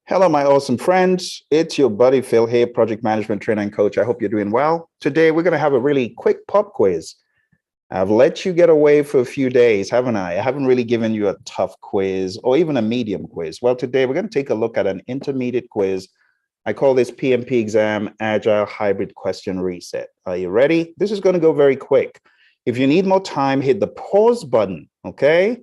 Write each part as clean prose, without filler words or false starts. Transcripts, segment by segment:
Hello, my awesome friends. It's your buddy Phil here, project management trainer and coach. I hope you're doing well. Today, we're going to have a really quick pop quiz. I've let you get away for a few days, haven't I? I haven't really given you a tough quiz or even a medium quiz. Well, today we're going to take a look at an intermediate quiz. I call this PMP exam Agile Hybrid Question Reset. Are you ready? This is going to go very quick. If you need more time, hit the pause button, okay?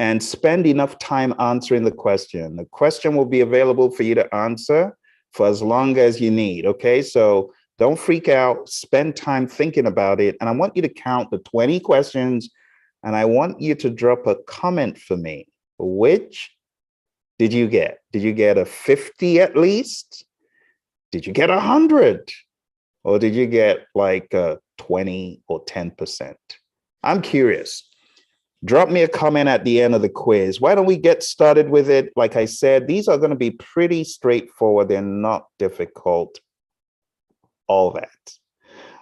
And spend enough time answering the question. The question will be available for you to answer for as long as you need, okay? So don't freak out, spend time thinking about it. And I want you to count the 20 questions and I want you to drop a comment for me. Which did you get? Did you get a 50 at least? Did you get 100? Or did you get like a 20 or 10%? I'm curious. Drop me a comment at the end of the quiz. Why don't we get started with it? Like I said, these are going to be pretty straightforward. They're not difficult. All that.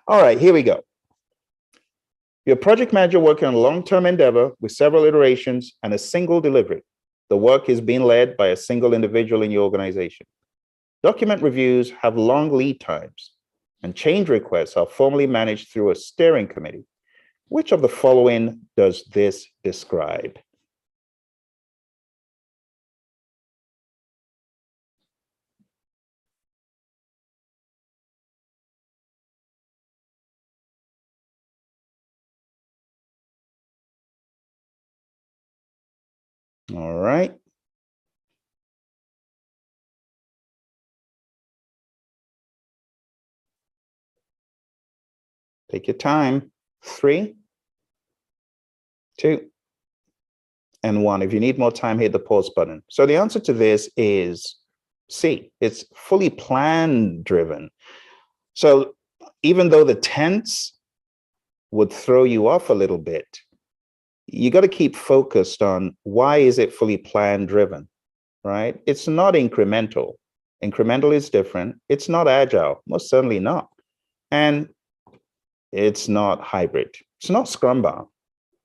All right, here we go. You're a project manager working on a long-term endeavor with several iterations and a single delivery. The work is being led by a single individual in your organization. Document reviews have long lead times, and change requests are formally managed through a steering committee. Which of the following does this describe? All right. Take your time. 3, 2, and 1. If you need more time, hit the pause button. So the answer to this is C. It's fully plan driven. So even though the tense would throw you off a little bit, you got to keep focused on why is it fully plan driven, right? It's not incremental. Incremental is different. It's not agile, most certainly not. And it's not hybrid. It's not Scrum bound.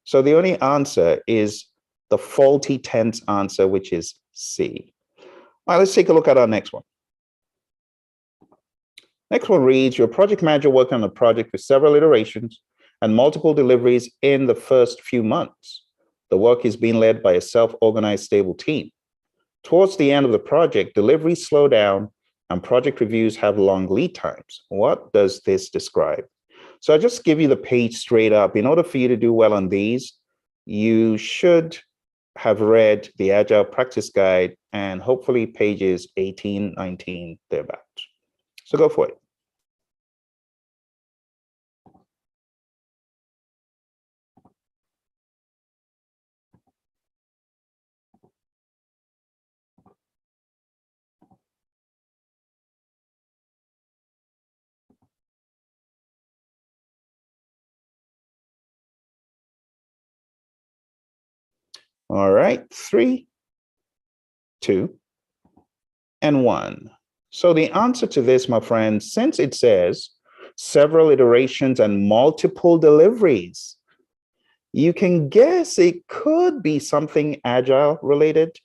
So the only answer is the faulty tense answer, which is C. All right, let's take a look at our next one. Next one reads, you're a project manager working on a project with several iterations and multiple deliveries in the first few months. The work is being led by a self-organized, stable team. Towards the end of the project, deliveries slow down and project reviews have long lead times. What does this describe? So I just give you the page straight up. In order for you to do well on these, you should have read the Agile Practice Guide and hopefully pages 18, 19, thereabouts. So go for it. All right, 3, 2, and 1. So the answer to this, my friend, since it says several iterations and multiple deliveries, you can guess it could be something agile related,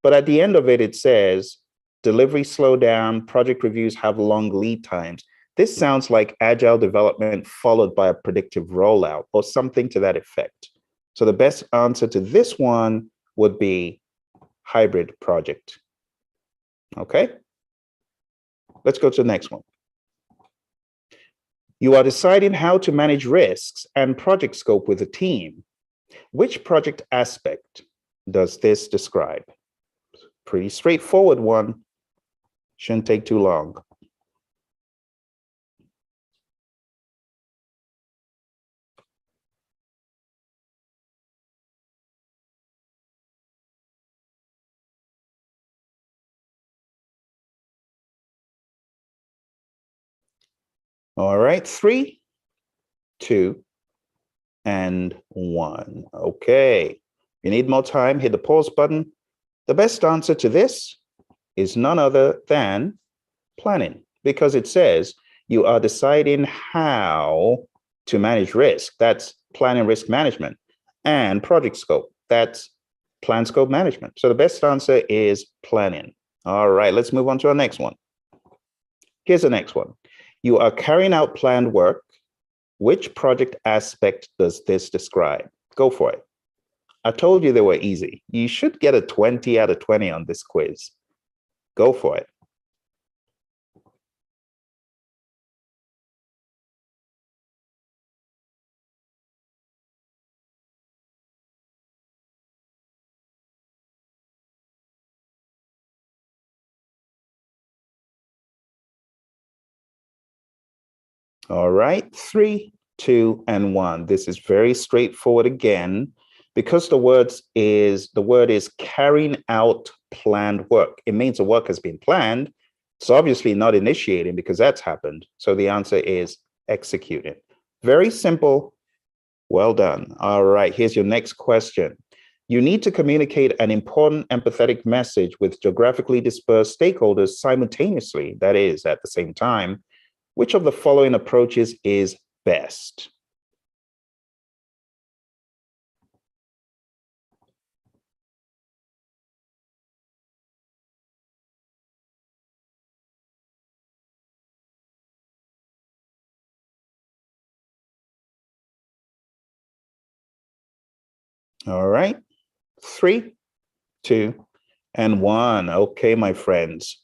but at the end of it, it says delivery slow down, project reviews have long lead times. This sounds like agile development followed by a predictive rollout or something to that effect. So the best answer to this one would be hybrid project. Okay, let's go to the next one. You are deciding how to manage risks and project scope with a team. Which project aspect does this describe? Pretty straightforward one. Shouldn't take too long. All right, 3, 2, and 1. Okay, you need more time, hit the pause button. The best answer to this is none other than planning, because it says you are deciding how to manage risk. That's planning risk management. And project scope, that's plan scope management. So the best answer is planning. All right, let's move on to our next one. Here's the next one. You are carrying out planned work. Which project aspect does this describe? Go for it. I told you they were easy. You should get a 20 out of 20 on this quiz. Go for it. All right, 3, 2, and 1. This is very straightforward again, because the word is carrying out planned work. It means the work has been planned. It's obviously not initiating because that's happened. So the answer is executing. Very simple. Well done. All right, here's your next question. You need to communicate an important empathetic message with geographically dispersed stakeholders simultaneously, that is, at the same time. Which of the following approaches is best? All right, 3, 2, and 1. Okay, my friends.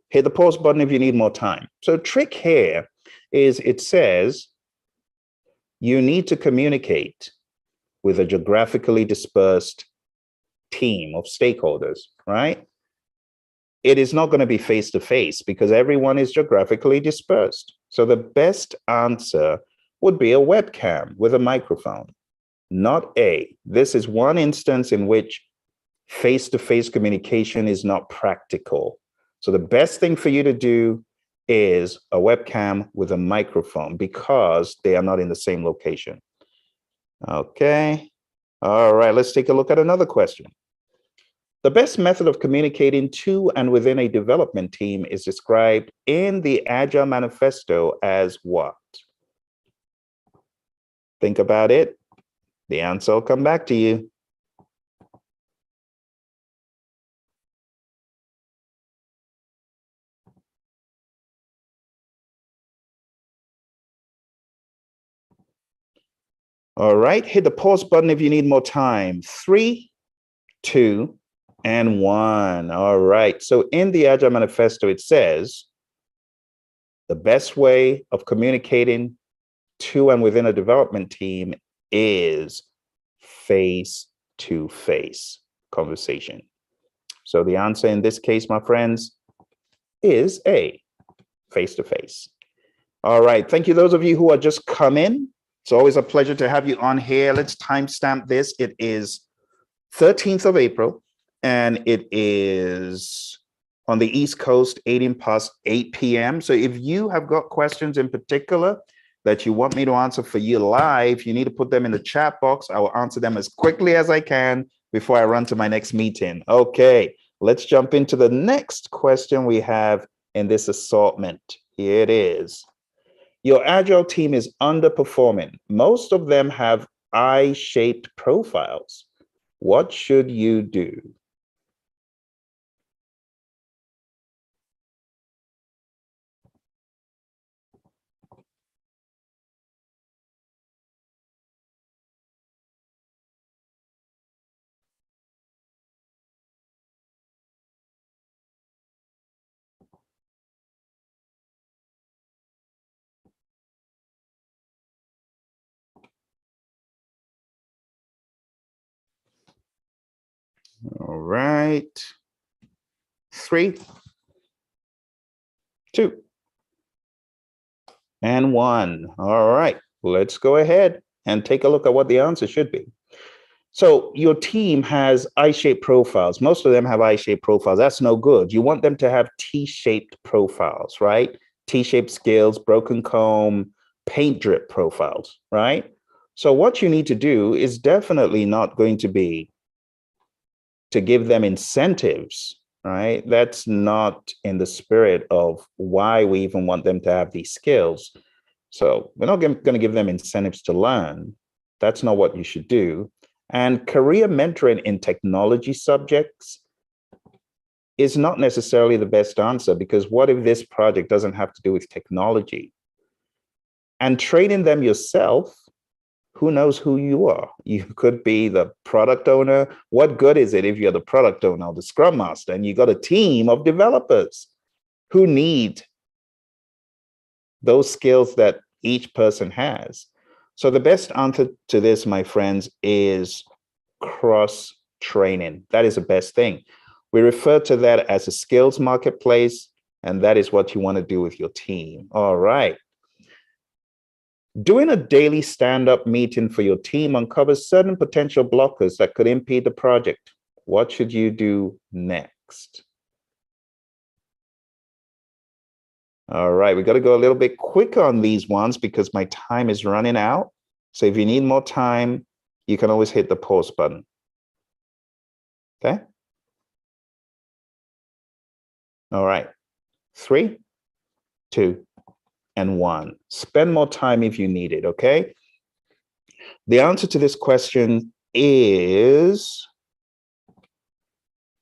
Hit the pause button if you need more time. So trick here is it says you need to communicate with a geographically dispersed team of stakeholders, right? It is not going to be face-to-face because everyone is geographically dispersed. So the best answer would be a webcam with a microphone, not A. This is one instance in which face-to-face communication is not practical. So the best thing for you to do is a webcam with a microphone because they are not in the same location. Okay. All right, let's take a look at another question. The best method of communicating to and within a development team is described in the Agile Manifesto as what? Think about it. The answer will come back to you. All right, hit the pause button if you need more time. 3, 2, and 1. All right, so in the Agile Manifesto, it says the best way of communicating to and within a development team is face-to-face conversation. So the answer in this case, my friends, is A, face-to-face. All right, thank you those of you who are just coming. It's always a pleasure to have you on here. Let's timestamp this. It is 13th of April, and it is on the East Coast, 18 past 8 p.m. So if you have got questions in particular that you want me to answer for you live, you need to put them in the chat box. I will answer them as quickly as I can before I run to my next meeting. Okay, let's jump into the next question we have in this assortment. Here it is. Your Agile team is underperforming. Most of them have I-shaped profiles. What should you do? All right. 3, 2, and 1. All right, let's go ahead and take a look at what the answer should be. So your team has I-shaped profiles. Most of them have I-shaped profiles. That's no good. You want them to have T-shaped profiles, right? T-shaped scales, broken comb, paint drip profiles, right? So what you need to do is definitely not going to be to give them incentives, right? That's not in the spirit of why we even want them to have these skills. So we're not going to give them incentives to learn. That's not what you should do. And career mentoring in technology subjects, is not necessarily the best answer, because what if this project doesn't have to do with technology? And training them yourself, who knows who you are? You could be the product owner. What good is it if you're the product owner or the scrum master and you got a team of developers who need those skills that each person has? So the best answer to this, my friends, is cross training. That is the best thing. We refer to that as a skills marketplace, and that is what you want to do with your team. All right. Doing a daily stand-up meeting for your team uncovers certain potential blockers that could impede the project. What should you do next? All right, we got to go a little bit quicker on these ones because my time is running out. So if you need more time, you can always hit the pause button. Okay. All right. 3, 2, and 1. Spend more time if you need it, okay? The answer to this question is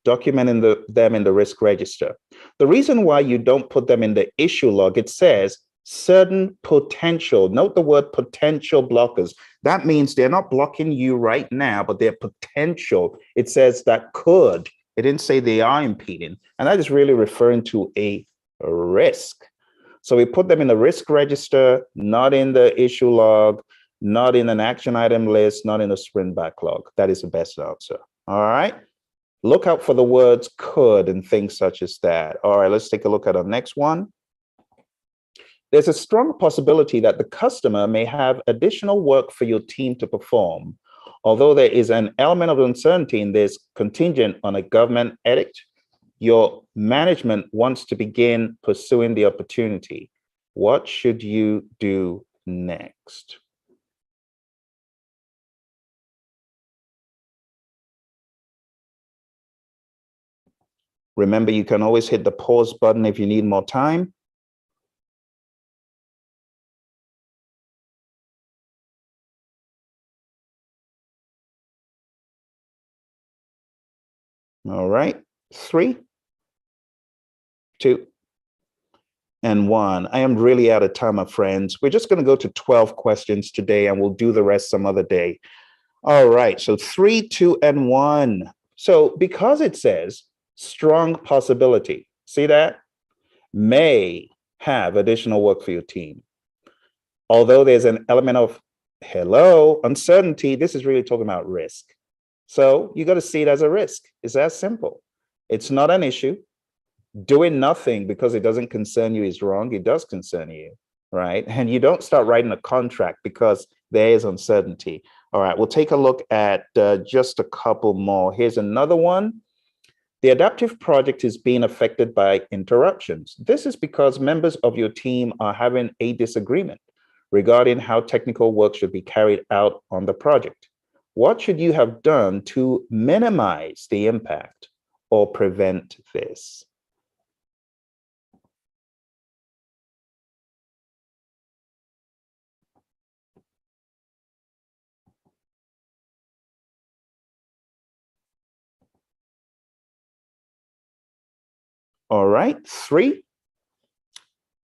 documenting them in the risk register. The reason why you don't put them in the issue log, it says certain potential, note the word potential blockers. That means they're not blocking you right now, but they're potential. It says that could. It didn't say they are impeding. And that is really referring to a risk. So we put them in the risk register, not in the issue log, not in an action item list, not in a sprint backlog. That is the best answer. All right. Look out for the words could and things such as that. All right, let's take a look at our next one. There's a strong possibility that the customer may have additional work for your team to perform. Although there is an element of uncertainty in this contingent on a government edict, your management wants to begin pursuing the opportunity. What should you do next? Remember, you can always hit the pause button if you need more time. All right, 3, 2, and 1. I am really out of time, my friends. We're just going to go to 12 questions today, and we'll do the rest some other day. All right, so 3, 2, and 1. So because it says strong possibility, see that? May have additional work for your team. Although there's an element of uncertainty, this is really talking about risk. So you got to see it as a risk. It's that simple. It's not an issue. Doing nothing because it doesn't concern you is wrong. It does concern you, right? And you don't start writing a contract because there is uncertainty. All right, we'll take a look at just a couple more. Here's another one. The adaptive project is being affected by interruptions. This is because members of your team are having a disagreement regarding how technical work should be carried out on the project. What should you have done to minimize the impact or prevent this? All right, 3,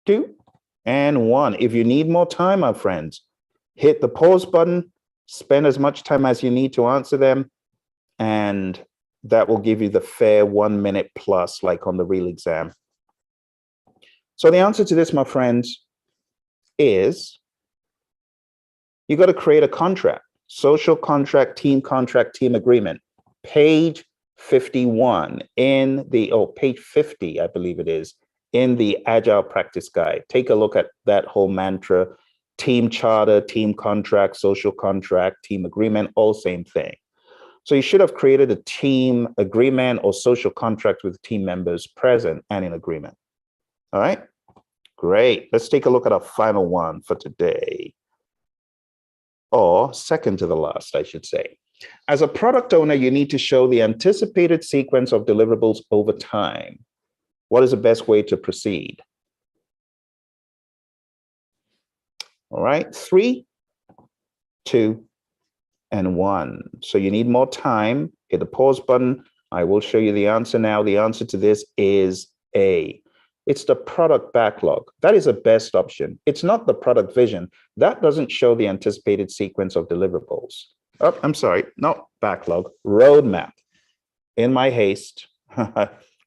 2, and 1. If you need more time, my friends, hit the pause button, spend as much time as you need to answer them, and that will give you the fair 1 minute plus, like on the real exam. So the answer to this, my friends, is you got to create a contract, social contract, team agreement, page 51 in the, page 50, I believe it is, in the Agile Practice Guide. Take a look at that whole mantra: team charter, team contract, social contract, team agreement, all same thing. So you should have created a team agreement or social contract with team members present and in agreement. All right, great. Let's take a look at our final one for today, or second to the last, I should say. As a product owner, you need to show the anticipated sequence of deliverables over time. What is the best way to proceed? All right, 3, 2, and 1. So you need more time. Hit the pause button. I will show you the answer now. The answer to this is A. It's the product backlog. That is the best option. It's not the product vision. That doesn't show the anticipated sequence of deliverables. Oh, I'm sorry, not backlog, roadmap. In my haste,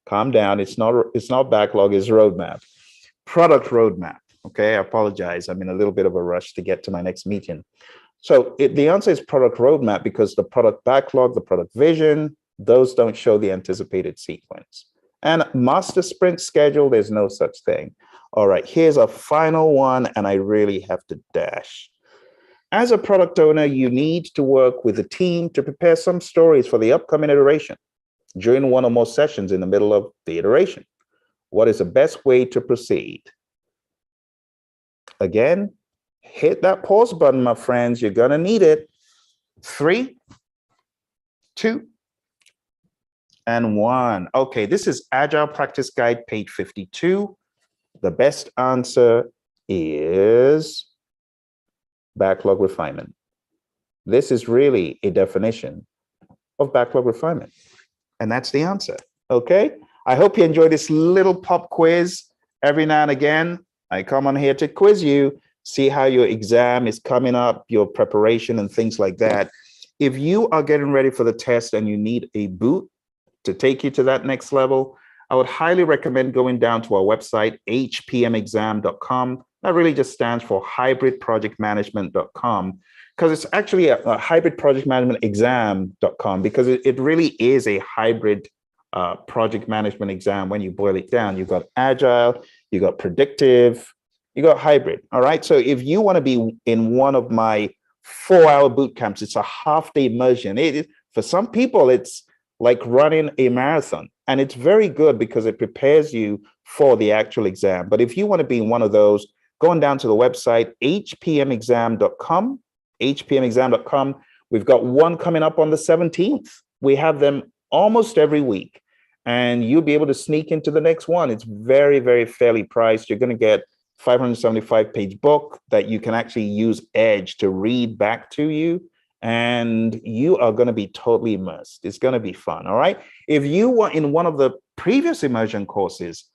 calm down. It's not backlog, it's roadmap. Product roadmap. Okay, I apologize. I'm in a little bit of a rush to get to my next meeting. So the answer is product roadmap because the product backlog, the product vision, those don't show the anticipated sequence. And master sprint schedule, there's no such thing. All right, here's a final one, and I really have to dash. As a product owner, you need to work with a team to prepare some stories for the upcoming iteration during one or more sessions in the middle of the iteration. What is the best way to proceed? Again, hit that pause button, my friends. You're going to need it. 3, 2, and 1. Okay, this is Agile Practice Guide, page 52. The best answer is backlog refinement. This is really a definition of backlog refinement. And that's the answer. Okay, I hope you enjoy this little pop quiz. Every now and again, I come on here to quiz you, see how your exam is coming up, your preparation and things like that. If you are getting ready for the test and you need a boot to take you to that next level, I would highly recommend going down to our website, hpmexam.com. That really just stands for hybridprojectmanagement.com, because it's actually a hybridprojectmanagementexam.com, because it really is a hybrid project management exam. When you boil it down, you've got agile, you got predictive, you got hybrid. All right. So if you want to be in one of my 4-hour boot camps, it's a half-day immersion. For some people, it's like running a marathon, and it's very good because it prepares you for the actual exam. But if you want to be in one of those, going down to the website, hpmexam.com, hpmexam.com. We've got one coming up on the 17th. We have them almost every week, and you'll be able to sneak into the next one. It's very, very fairly priced. You're going to get 575-page book that you can actually use Edge to read back to you, and you are going to be totally immersed. It's going to be fun. All right. If you were in one of the previous immersion courses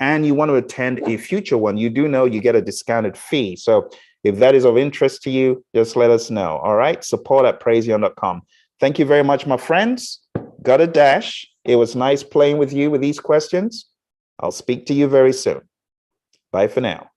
and you want to attend a future one, you do know you get a discounted fee. So if that is of interest to you, just let us know. All right. support@praizion.com. Thank you very much, my friends. Got a dash. It was nice playing with you with these questions. I'll speak to you very soon. Bye for now.